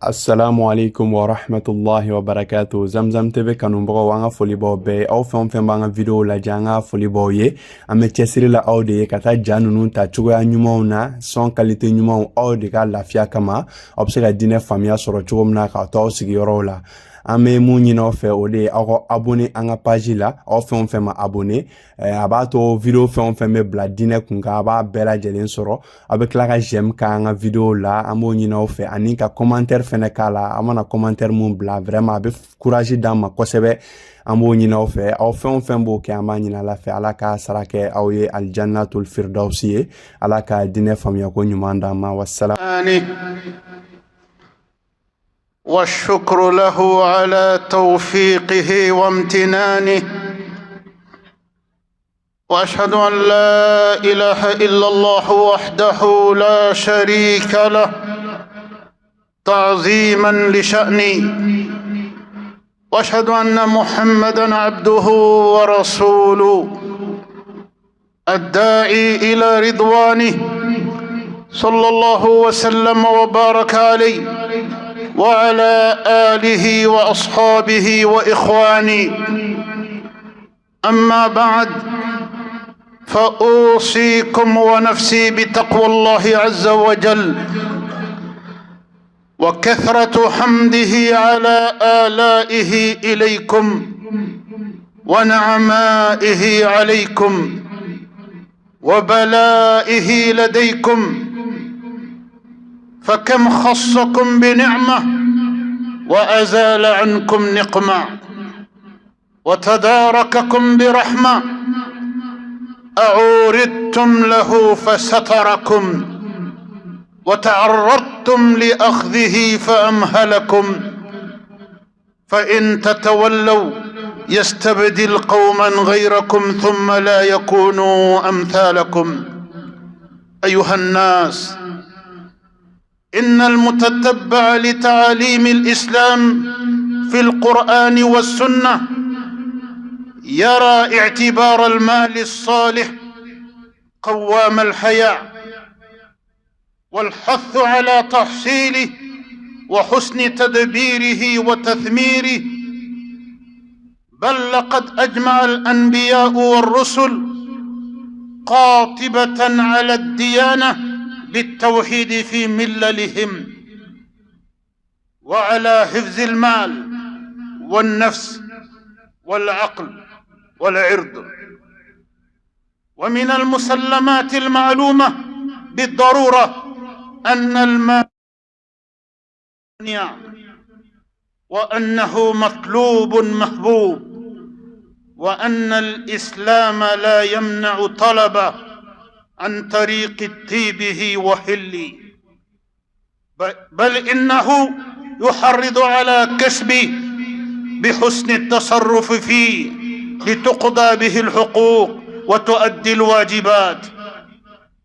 Assalamu alaikum wa rahmatullahi wa barakatuh. Zamzam TV kanumbaga wanga folibaw be aw fɛn fɛn b'an ka video lajɛ an ka folibaw ye. An bɛ cɛsiri la aw de ye ka taa ja ninnu ta cogoya ɲumanw na son qualité ɲumanw aw de ka lafiya kama aw bɛ se ka diinɛ faamuya sɔrɔ cogo min na k'a to aw sigiyɔrɔw la. An bɛ mun ɲini aw fɛ o de ye aw ka abonné an ka page la aw fɛn fɛn ma abonné a b'a to video fɛn fɛn bɛ bila diinɛ kun kan a b'a bɛɛ lajɛlen sɔrɔ. Aw bɛ tila ka j'aime k'an ka video la an b'o ɲini aw fɛ ani ka commentaire fɛnɛ k'a la a mana commentaire mun bila vraiment a bɛ courage d'an ma kosɛbɛ. An b'o ɲini aw fɛ aw fɛn fɛn b'o kɛ an b'a ɲini Ala fɛ Ala ka sara kɛ aw ye aljannatul firdausi ye Ala ka diinɛ faamuya ko ɲuman d'an ma wassalam. والشكر له على توفيقه وامتنانه واشهد ان لا اله الا الله وحده لا شريك له تعظيما لشأنه واشهد ان محمدا عبده ورسوله الداعي الى رضوانه صلى الله وسلم وبارك عليه وعلى آله وأصحابه وإخواني. أما بعد فأوصيكم ونفسي بتقوى الله عز وجل وكثرة حمده على آلائه إليكم ونعمائه عليكم وبلائه لديكم، فكم خصكم بنعمة وأزال عنكم نقمة وتدارككم برحمة أعوردتم له فستركم وتعرضتم لأخذه فأمهلكم، فإن تتولوا يستبدل قوما غيركم ثم لا يكونوا أمثالكم. أيها الناس، إن المتتبع لتعاليم الإسلام في القرآن والسنة يرى اعتبار المال الصالح قوام الحياة والحث على تحصيله وحسن تدبيره وتثميره، بل لقد أجمع الأنبياء والرسل قاطبة على الديانة بالتوحيد في مللهم وعلى حفظ المال والنفس والعقل والعرض. ومن المسلمات المعلومة بالضرورة أن المال وأنه مطلوب محبوب، وأن الإسلام لا يمنع طلبه عن طريق طيبه وحله، بل إنه يحرض على كسبه بحسن التصرف فيه لتقضى به الحقوق وتؤدي الواجبات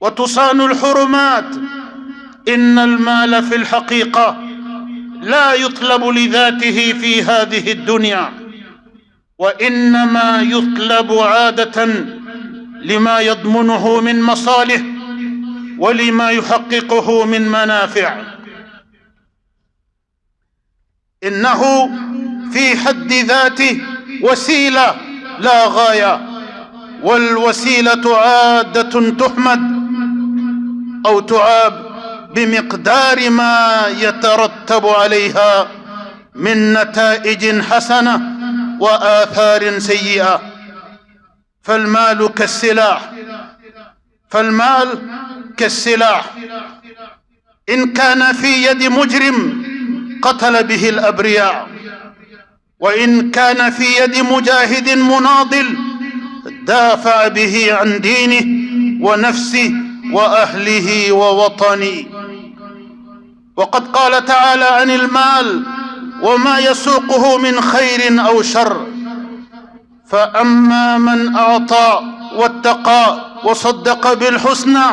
وتصان الحرمات. إن المال في الحقيقة لا يطلب لذاته في هذه الدنيا، وإنما يطلب عادة لما يضمنه من مصالح ولما يحققه من منافع. إنه في حد ذاته وسيلة لا غاية، والوسيلة عادة تحمد أو تعاب بمقدار ما يترتب عليها من نتائج حسنة وآثار سيئة. فالمال كالسلاح، إن كان في يد مجرم قتل به الأبرياء، وإن كان في يد مجاهد مناضل دافع به عن دينه ونفسه وأهله ووطنه. وقد قال تعالى عن المال وما يسوقه من خير أو شر: فأما من أعطى واتقى وصدق بالحسنى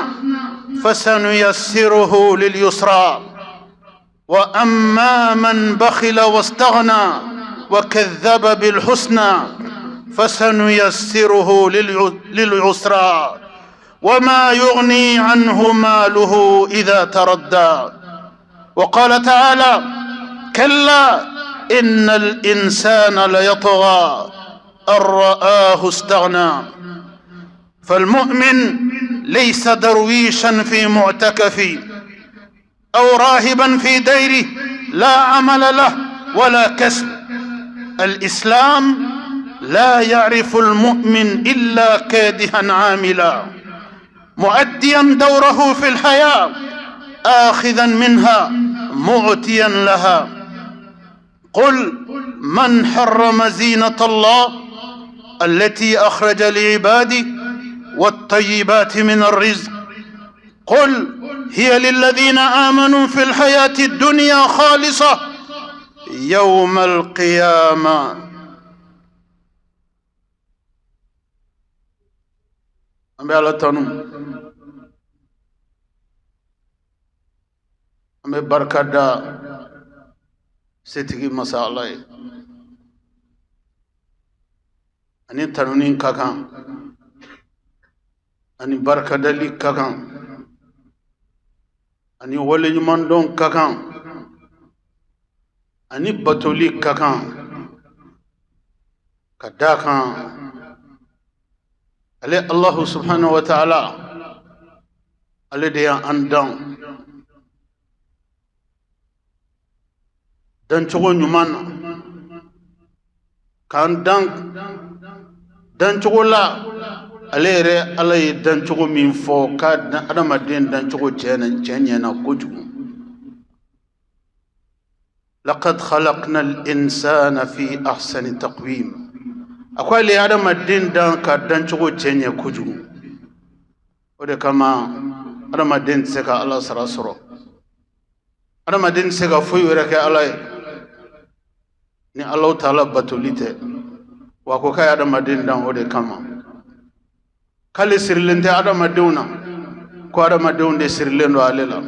فسنيسره لليسرى، وأما من بخل واستغنى وكذب بالحسنى فسنيسره للعسرى، وما يغني عنه ماله إذا تردى. وقال تعالى: كلا إن الإنسان ليطغى أن رآه استغنى. فالمؤمن ليس درويشا في معتكف أو راهبا في ديره لا عمل له ولا كسب. الإسلام لا يعرف المؤمن إلا كادحا عاملا مؤديا دوره في الحياة آخذا منها معطيا لها. قل من حرم زينة الله التي أخرج لعباده والطيبات من الرزق قل هي للذين آمنوا في الحياة الدنيا خالصة يوم القيامة. أمي على تنم أمي بركة دا ستيجي مساء الله أني تنونين كاكان أني بركة دالي كاكان أني ولي جماندون كاكان أني بطولي كاكان كداكان علي الله سبحانه وتعالى علي ديا أندان dan cogo nyuman kan dan cogo la alere alay dan cogo min fo ka adama den dan cogo cenya na kojugu. laqad khalaqna al-insana fi ahsani taqwim. akwai le adama den dan ka dan cogo cenya kojugu. ode kama adama den seka Allah sarasoro adama den seka fuyu reke alay ni Allah Ta'ala batulite wa ko kay adama den dan ode kama kale sirlente adama dewna ko adama dewnde sirlendo alela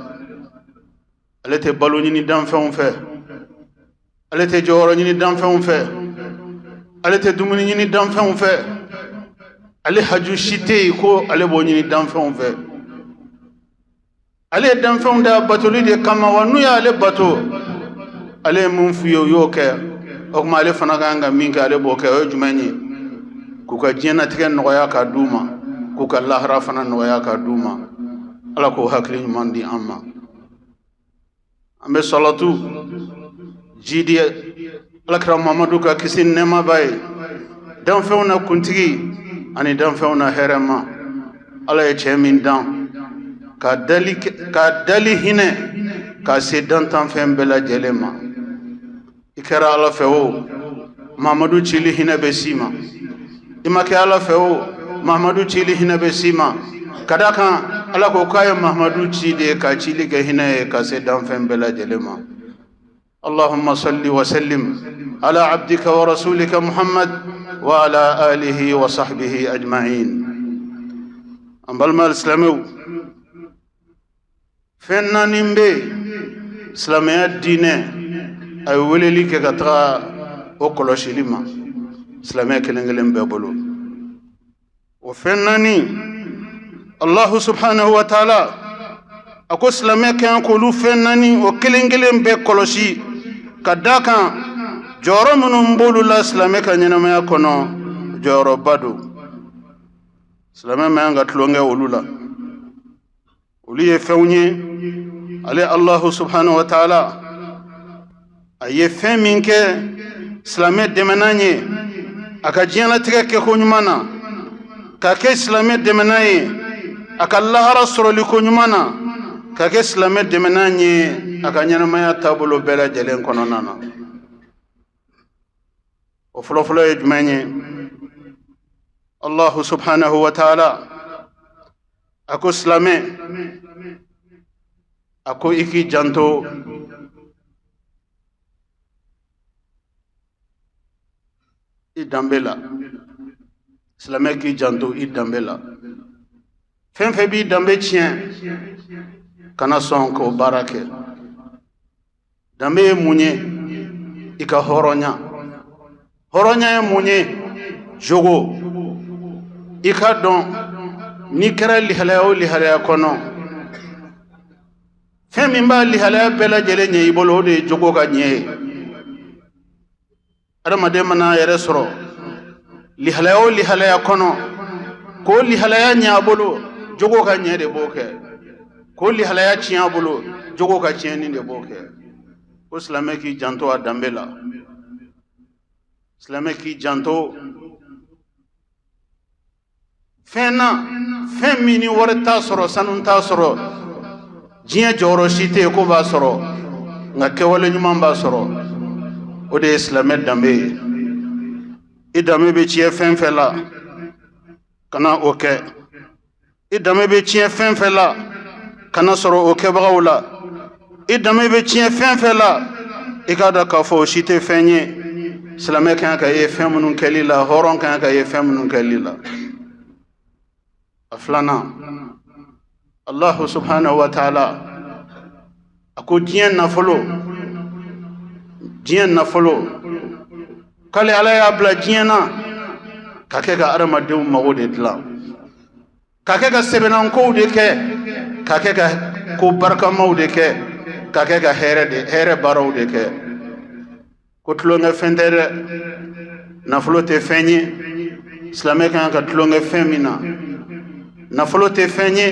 alete baloni ni dan fon fe alete joro ni dan fon fe alete dumuni ni dan fon fe ale haju shite ko ale boni ni dan fon fe ale dan fon da batulide kama wanu ya ale bato ale mun fiyo yo ke o kuma ale fana ganga min ka ale bo ke o jumani ku ka jena tiken no ya ka duma ku ka lahra fana no ya ka duma ala ko hakli mandi amma ambe salatu jidi alakram mamadu ka kisin nema bay dan fewna kuntigi ani dan fewna herema ala e chemin dan ka dali hine ka sedan tan fem bela jelema ikara ala fewo Mamadou chili hina besima imake ala fewo Mamadou chili hina besima kadaka ala ko kaya Mamadou chide ka chili ke hina ka sedan fem bela jelema. Allahumma salli wa sallim ala abdika wa rasulika Muhammad wa ala alihi wa sahbihi ajma'in. ambal mal islamu fenna nimbe islamiyya dine ay weleli ke gatra o koloshilima islamiyya kelengelen bebolo o fennani Allah subhanahu wa ta'ala ako islamiyya kan ko lu fennani o kelengelen be koloshi kadaka joro munum bolu la islamiyya kan nyama kono joro badu islamiyya manga tlonge olula uliye fewnye ale Allah subhanahu wa ta'ala aye fen min ke islamiyya demenanye aka jiyana tige ke ko nyumana ka ke islamiyya demenanye aka lahara soroli ko nyumana ka ke islamiyya demenanye aka nyana ya tabulo bela jelen kono nana o folo e jumanye Allah subhanahu wa ta'ala ako islamiyya ako iki janto idambela islamiyya ki janto idambela fen fe bi dambe chien kana son ko barake dambe munye ika horonya munye jogo ika don ni kera lihalaya kono fen min ba lihalaya bela jele nye ibolo de jogo ka nye adamaden mana yɛrɛ sɔrɔ lihalaya o lihalaya kɔnɔ ko lihalaya ɲɛ bolo jogo ka ɲɛ de b'o kɛ ko lihalaya tiɲɛ bolo jogo ka tiɲɛni de b'o kɛ ko silamɛ k'i janto a danbe la silamɛ k'i janto fɛn na fɛn min ni wari t'a sɔrɔ sanu t'a sɔrɔ diɲɛ jɔyɔrɔ si tɛ yen ko b'a sɔrɔ nka kɛwale ɲuman b'a sɔrɔ o de ye silamɛ danbe ye i danbe bɛ tiɲɛ fɛn fɛn la kana o kɛ i danbe bɛ tiɲɛ fɛn fɛn la kana sɔrɔ o kɛbagaw la i danbe bɛ tiɲɛ fɛn fɛn la i k'a dɔn k'a fɔ o si tɛ fɛn ye silamɛ kan ka ye fɛn minnu kɛli la hɔrɔn kan ka ye fɛn minnu kɛli la a filanan Allahu subhanahu wa ta'ala a ko diɲɛ nafolo k'ale Ala y'a bila diɲɛ na ka kɛ ka adamadenw mago de dilan ka kɛ ka sɛbɛnnankow de kɛ ka kɛ ka ko barikamaw de kɛ ka kɛ ka hɛrɛ baaraw de kɛ ko tulonkɛ fɛn tɛ dɛ nafolo tɛ fɛn ye silamɛ kan ka tulonkɛ fɛn min na nafolo tɛ fɛn ye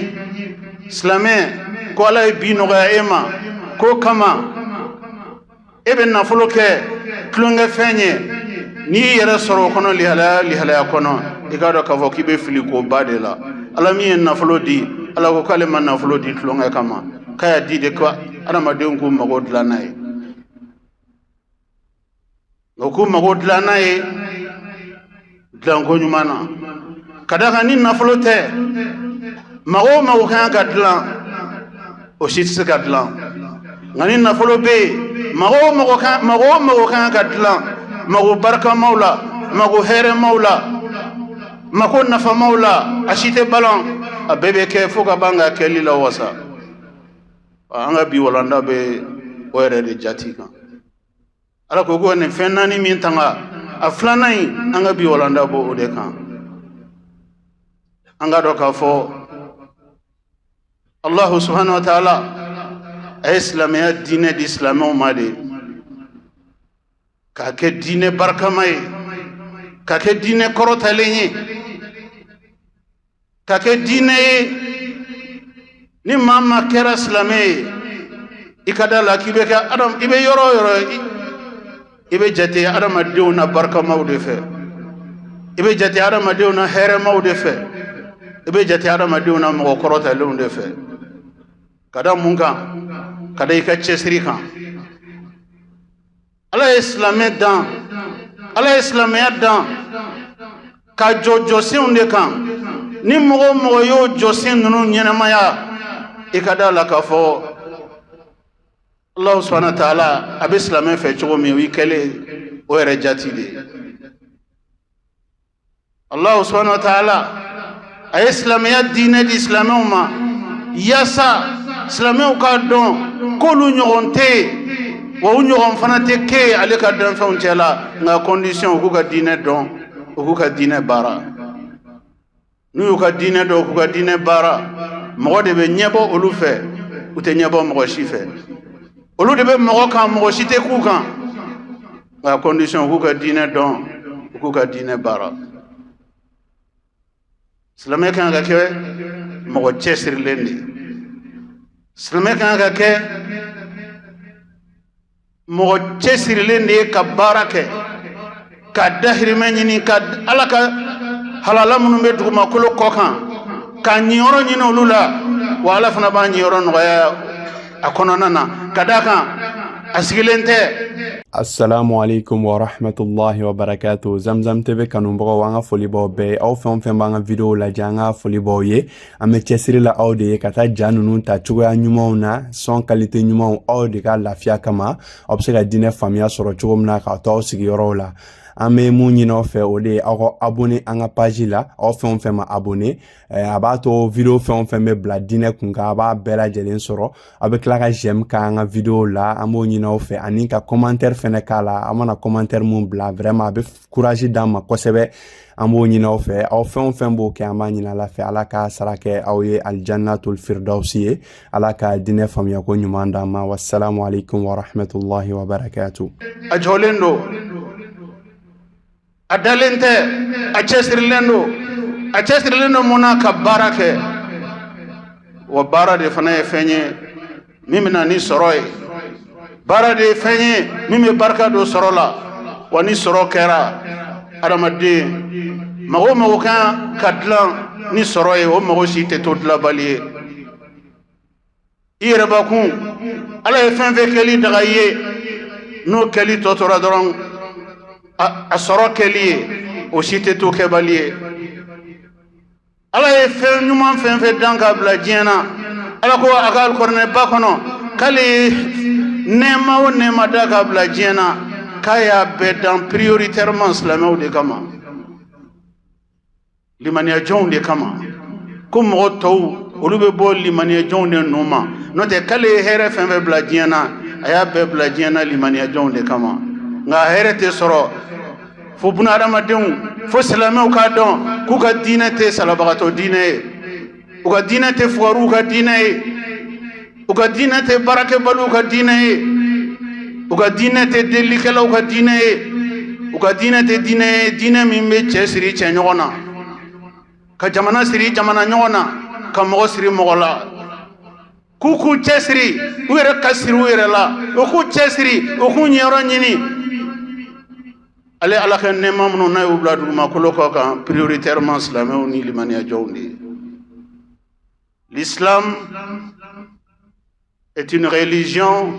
silamɛ ko Ala ye bi nɔgɔya e ma ko kama e bɛ nafolo kɛ tulonkɛ fɛn ye n'i y'i yɛrɛ sɔrɔ o kɔnɔ lihalaya kɔnɔ i k'a dɔn k'a fɔ k'i bɛ fili ko ba de la Ala min ye nafolo di Ala ko k'ale ma nafolo di tulonkɛ kama k'a y'a di de ko adamadenw k'u mago dilan n'a ye o k'u mago dilan n'a ye dilanko ɲuman na ka d'a kan ni nafolo tɛ mago o mago kan ka dilan o si tɛ se ka dilan nka ni nafolo bɛ yen mago o mago kan ka dilan mago barikamaw la mago hɛrɛmaw la mago nafamaw la a si tɛ balan a bɛɛ bɛ kɛ fo ka ban ka kɛli la wasa an ka bi walanda bɛ o yɛrɛ de jati kan Ala ko ko nin fɛn naani min tanga a filanan in an ka bi walanda bɔ o de kan an ka dɔn k'a fɔ Allahu subhanahu wa ta'ala a ye silamɛya diinɛ di silamɛw ma de k'a kɛ diinɛ barikama ye k'a kɛ diinɛ kɔrɔtalen ye k'a kɛ diinɛ ye ni maa ma kɛra silamɛ ye i ka da la k'i bɛ kɛ i bɛ yɔrɔ o yɔrɔ i bɛ jate adamadenw na barikamaw de fɛ i bɛ jate adamadenw na hɛrɛmaw de fɛ i bɛ jate adamadenw na mɔgɔ kɔrɔtalenw de fɛ ka da mun kan ka da i ka cɛsiri kan Ala ye silamɛ dan Ala ye silamɛya dan ka jɔ jɔsenw de kan ni mɔgɔ o mɔgɔ y'o jɔsen ninnu ɲɛnamaya i ka da la k'a fɔ Allah subhanahu wa ta'ala a bɛ silamɛ fɛ cogo min o y'i kɛlen o yɛrɛ jati de ye Allah subhanahu wa ta'ala a ye silamɛya diinɛ di silamɛw ma yaasa silamɛw k'a dɔn k'olu ɲɔgɔn tɛ yen wa u ɲɔgɔn fana tɛ kɛ ale ka danfɛnw cɛ la nka condition u k'u ka diinɛ dɔn u k'u ka diinɛ baara n'u y'u ka diinɛ dɔn u k'u ka diinɛ baara mɔgɔ de bɛ ɲɛbɔ olu fɛ u tɛ ɲɛbɔ mɔgɔ si fɛ olu de bɛ mɔgɔ kan mɔgɔ si tɛ k'u kan nka condition u k'u ka diinɛ dɔn u k'u ka diinɛ baara silamɛ kan ka kɛ mɔgɔ cɛsirilen de silamɛ kan ka kɛ mɔgɔ cɛsirilen de ye ka baara kɛ ka dahirimɛ ɲini ka Ala ka halala minnu bɛ dugumakolo kɔ kan ka ɲiyɔrɔ ɲini olu la wa Ala fana b'a ɲiyɔrɔ nɔgɔya a kɔnɔna na ka d'a kan a sigilen tɛ. Assalamu alaikum wa rahmatullahi wa barakatuh. Zamzam TV kanunbagaw an ka foli b'aw bɛɛ aw fɛn o fɛn b'an ka video lajɛ an ka foli b'aw ye an bɛ cɛsiri la aw de ye ka taa ja ninnu ta cogoya ɲumanw na son qualité ɲumanw aw de ka lafiya kama aw bɛ se ka diinɛ faamuya sɔrɔ cogo min na k'a to aw sigiyɔrɔw la an bɛ mun ɲini aw fɛ o de ye aw ka abonné an ka page la aw fɛn o fɛn ma abonné a b'a to video fɛn o fɛn bɛ bila diinɛ kun kan a b'a bɛɛ lajɛlen sɔrɔ aw bɛ tila ka j'aime k'an ka video la an b'o ɲini aw fɛ ani ka commentaire fɛnɛ k'a la a mana commentaire mun bila vraiment a bɛ courage d'an ma kosɛbɛ an b'o ɲini aw fɛ aw fɛn o fɛn b'o kɛ an b'a ɲini Ala fɛ Ala ka sara kɛ aw ye aljannatul firdausi ye Ala ka diinɛ faamuya ko ɲuman d'an ma wassalamu alaikum wa rahmatullahi wa barakatuh. A jɔlen do a dalen tɛ a cɛsirilen don a cɛsirilen don mun na ka baara kɛ wa baara de fana ye fɛn ye min bɛna ni sɔrɔ ye baara de ye fɛn ye min bɛ barika don sɔrɔ la wa ni sɔrɔ kɛra adamaden mago o mago kan ka dilan ni sɔrɔ ye o mago si tɛ to dilanbali ye i yɛrɛbakun ala ye fɛn fɛn kɛli daga i ye n'o kɛli tɔ tora dɔrɔn a sɔrɔ kɛli ye o si tɛ to kɛbali ye ala ye fɛn ɲuman fɛn fɛn dan ka bila diɲɛ na ala ko a ka alikuranɛba kɔnɔ k'ale ye nɛɛma o nɛɛma da ka bila diɲɛ na k'a y'a bɛɛ dan prioritairement silamɛw de kama limaniyajɔnw de kama ko mɔgɔ tɔw olu bɛ bɔ limaniyajɔnw de nɔ ma n'o tɛ k'ale ye hɛrɛ fɛn fɛn bila diɲɛ na a y'a bɛɛ bila diɲɛ na limaniyajɔnw de kama nka hɛrɛ tɛ sɔrɔ fo bunahadamadenw fo silamɛw k'a dɔn k'u ka diinɛ tɛ salabagatɔ diinɛ ye u ka diinɛ tɛ fugariw ka diinɛ ye u ka diinɛ tɛ baarakɛbaliw ka diinɛ ye u ka diinɛ tɛ delikɛlaw ka diinɛ ye u ka diinɛ tɛ diinɛ ye diinɛ min bɛ cɛ siri cɛ ɲɔgɔn na ka jamana siri jamana ɲɔgɔn na ka mɔgɔ siri mɔgɔ la k'u k'u cɛsiri u yɛrɛ ka siri u yɛrɛ la u k'u cɛsiri u k'u ɲɛyɔrɔ ɲini ale ala ka nɛɛma minnu n'a y'u bila dugumakolo kɔ kan prioritairement silamɛw ni limaniyajɔnw de ye l'islam est une religion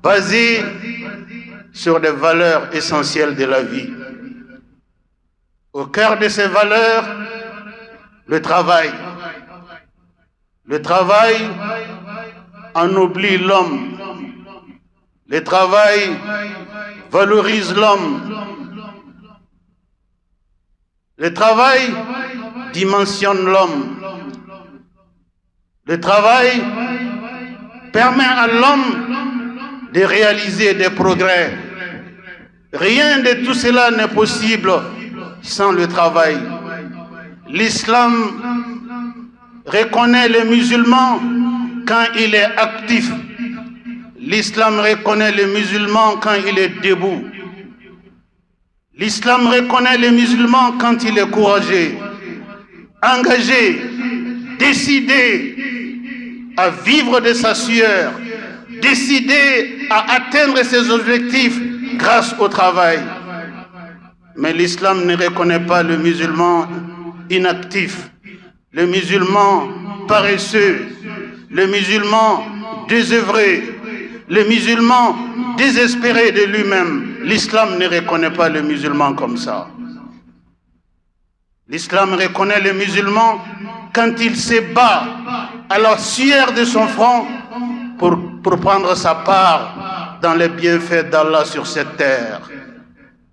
basée sur des valeurs essentielles de la vie. Au cœur de ces valeurs, le travail. Le travail ennoblit l'homme. Le travail valorise l'homme. Le travail dimensionne l'homme. Le travail permet à l'homme de réaliser des progrès. Rien de tout cela n'est possible sans le travail. L'islam reconnaît le musulman quand il est actif. L'islam reconnaît le musulman quand il est debout. L'islam reconnaît le musulman quand il est courageux, engagé, décidé à vivre de sa sueur, décidé à atteindre ses objectifs grâce au travail. Mais l'islam ne reconnaît pas le musulman inactif, le musulman paresseux, le musulman désœuvré, le musulman désespéré de lui-même. L'islam ne reconnaît pas le musulman comme ça. L'islam reconnaît le musulman quand il se bat à la sueur de son front pour prendre sa part dans les bienfaits d'Allah sur cette terre.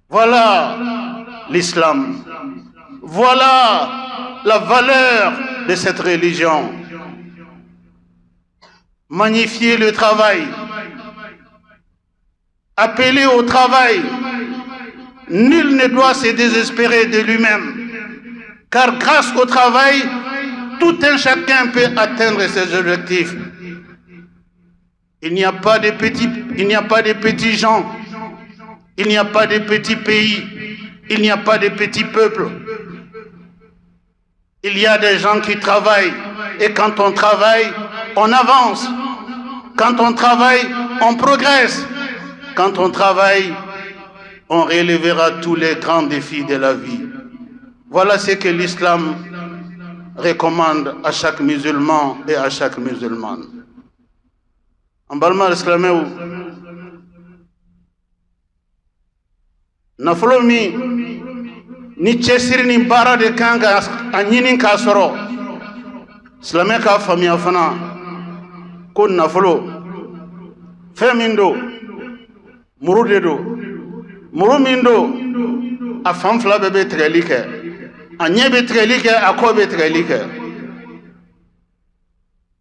Voilà l'islam. Voilà la valeur de cette religion. Magnifier le travail. Appeler au travail. Nul ne doit se désespérer de lui-même. Car grâce au travail, tout un chacun peut atteindre ses objectifs. Il n'y a pas de petits gens, il n'y a pas de petits pays, il n'y a pas de petits peuples. Il y a des gens qui travaillent et quand on travaille, on avance. Quand on travaille, on progresse. Quand on travaille, on relèvera tous les grands défis de la vie. Voilà ce que l'islam recommande à chaque musulman et à chaque musulmane. En balma islameu nafolo mi ni cɛsiri ni baara de kan ka a ɲini k'a sɔrɔ silamɛ k'a faamuya fana ko nafolo fɛn min don muru de don muru min don a fan fila bɛɛ bɛ tigɛli kɛ a ɲɛ bɛ tigɛli kɛ a kɔ bɛ tigɛli kɛ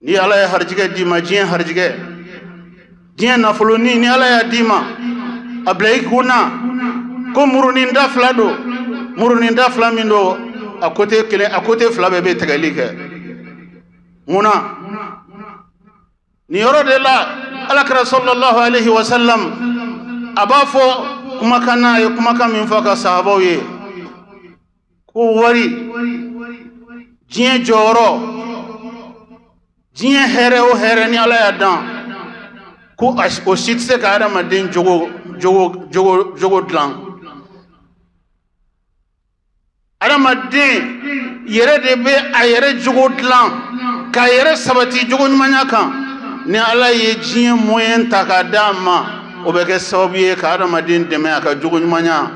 ni ala ye harijigɛ d'i ma diɲɛ harijigɛ diɲɛ nafolonin ni ala y'a d'i ma a bila i kun na ko murunin da fila don murunin da fila min don a côté kelen a côté fila bɛɛ bɛ tigɛli kɛ mun na nin yɔrɔ de la alakira sallallahu alaihi wa sallam a b'a fɔ kumakan n'a ye kumakan min fɔ ka sahabaw ye ko wari diɲɛ jɔyɔrɔ diɲɛ hɛrɛ o hɛrɛ ni Ala y'a dan ko o si tɛ se ka adamaden jogo dilan. Adamaden yɛrɛ de bɛ a yɛrɛ jogo dilan k'a yɛrɛ sabati jogo ɲumanya kan. Ni Ala ye diɲɛ moyen ta k'a d'a ma o bɛ kɛ sababu ye ka adamaden dɛmɛ a ka jogo ɲumanya,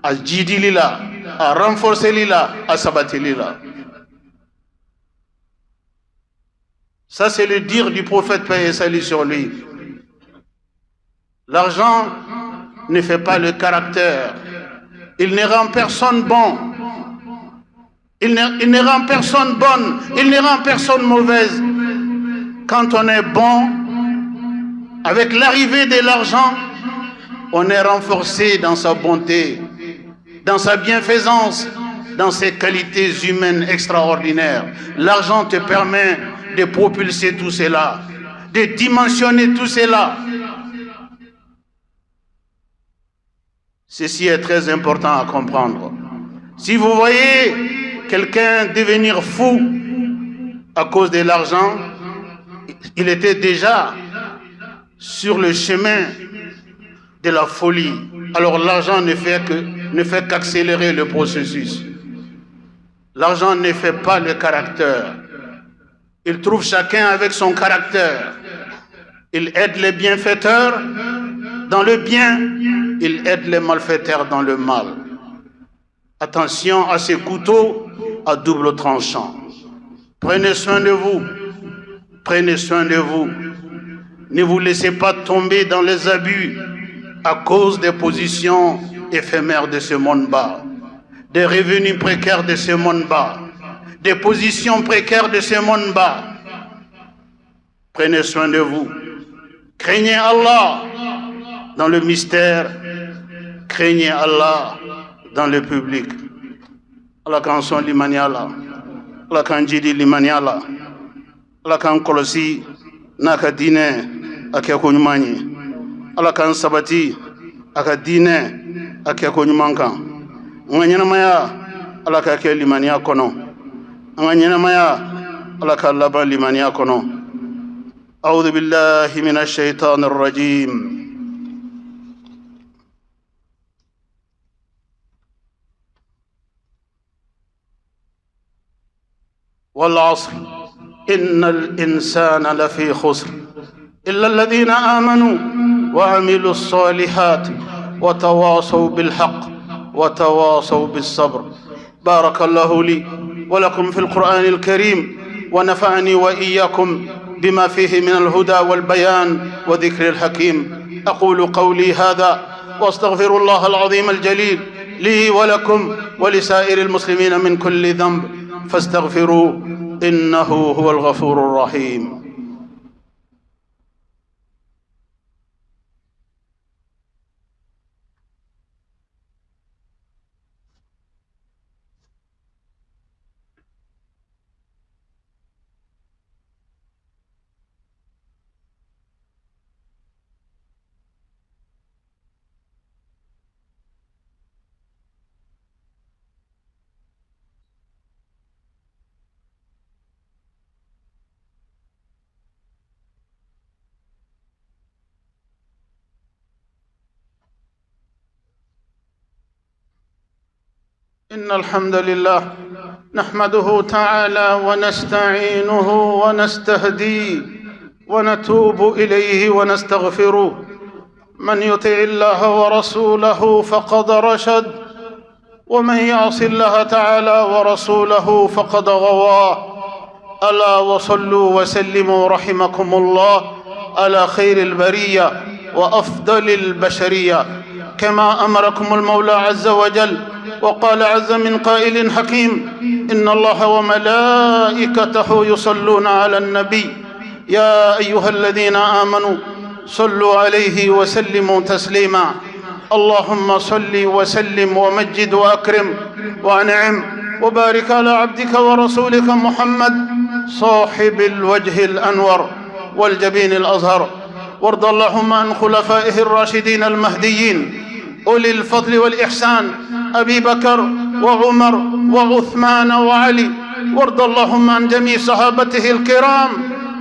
a jidili la, a renforceli la, a sabatili la. Ça, c'est le dire du prophète, paix et salut sur lui. L'argent ne fait pas le caractère. Il ne rend personne bon. Il ne rend personne bonne. Il ne rend personne mauvaise. Quand on est bon, avec l'arrivée de l'argent, on est renforcé dans sa bonté, dans sa bienfaisance, dans ses qualités humaines extraordinaires. L'argent te permet de propulser tout cela, de dimensionner tout cela. Ceci est très important à comprendre. Si vous voyez quelqu'un devenir fou à cause de l'argent, il était déjà sur le chemin de la folie. Alors l'argent ne fait qu'accélérer le processus. L'argent ne fait pas le caractère. Il trouve chacun avec son caractère. Il aide les bienfaiteurs dans le bien, il aide les malfaiteurs dans le mal. Attention à ces couteaux à double tranchant. Prenez soin de vous. Prenez soin de vous. Ne vous laissez pas tomber dans les abus à cause des positions éphémères de ce monde bas, des revenus précaires de ce monde bas, des positions précaires de ce monde bas. Prenez soin de vous. Craignez Allah dans le mystère. Craignez Allah dans le public. Allah kan son limaniala. Allah kan jidi limaniala. Allah kan kolosi naka dine akeko nyumani. Allah kan sabati aka dine akeko nyumankan. Nganyana maya Allah ka ke limania kono. Nganyana maya Allah ka laba limania kono. أعوذ بالله من الشيطان الرجيم. والعصر إن الإنسان لفي خسر إلا الذين آمنوا وعملوا الصالحات وتواصوا بالحق وتواصوا بالصبر. بارك الله لي ولكم في القرآن الكريم ونفعني وإياكم بما فيه من الهدى والبيان وذكر الحكيم. أقول قولي هذا وأستغفر الله العظيم الجليل لي ولكم ولسائر المسلمين من كل ذنب فاستغفروه إنه هو الغفور الرحيم. إن الحمد لله نحمده تعالى ونستعينه ونستهديه ونتوب إليه ونستغفره. من يطع الله ورسوله فقد رشد ومن يعص الله تعالى ورسوله فقد غوى. ألا وصلوا وسلموا رحمكم الله على خير البرية وأفضل البشرية كما أمركم المولى عز وجل وقال عز من قائل حكيم إن الله وملائكته يصلون على النبي يا أيها الذين آمنوا صلوا عليه وسلموا تسليما. اللهم صل وسلم ومجد وأكرم وأنعم وبارك على عبدك ورسولك محمد صاحب الوجه الأنور والجبين الأزهر. وارض اللهم عن خلفائه الراشدين المهديين أولي الفضل والإحسان أبي بكر وعمر وعثمان وعلي، وارض اللهم عن جميع صحابته الكرام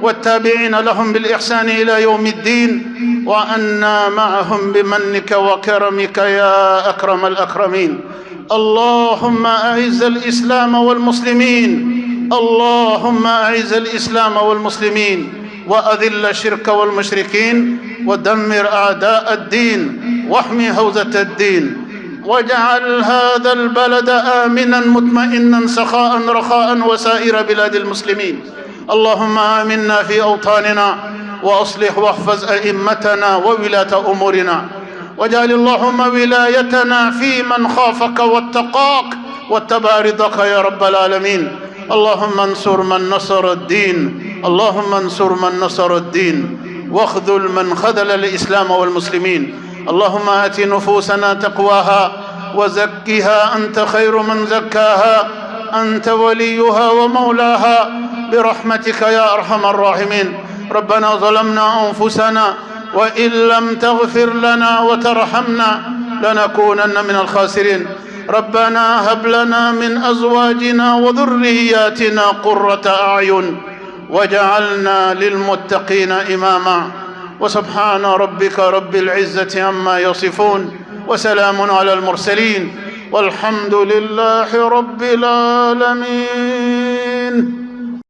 والتابعين لهم بالإحسان إلى يوم الدين، وأنا معهم بمنك وكرمك يا أكرم الأكرمين. اللهم أعز الإسلام والمسلمين، اللهم أعز الإسلام والمسلمين، وأذل الشرك والمشركين، ودمر أعداء الدين، واحمي حوزة الدين، واجعل هذا البلد آمنا مطمئنا سخاء رخاء وسائر بلاد المسلمين. اللهم آمنا في أوطاننا، وأصلح واحفظ أئمتنا وولاة أمورنا، واجعل اللهم ولايتنا في من خافك واتقاك واتبع رضاك يا رب العالمين. اللهم انصر من نصر الدين، اللهم انصر من نصر الدين، واخذل من خذل الإسلام والمسلمين. اللهم آت نفوسنا تقواها وزكها، أنت خير من زكاها، أنت وليها ومولاها، برحمتك يا أرحم الراحمين. ربنا ظلمنا أنفسنا، وإن لم تغفر لنا وترحمنا لنكونن من الخاسرين. ربنا هب لنا من أزواجنا وذرياتنا قرة أعين واجعلنا للمتقين إماما. وسبحان ربك رب العزة عما يصفون، وسلام على المرسلين، والحمد لله رب العالمين.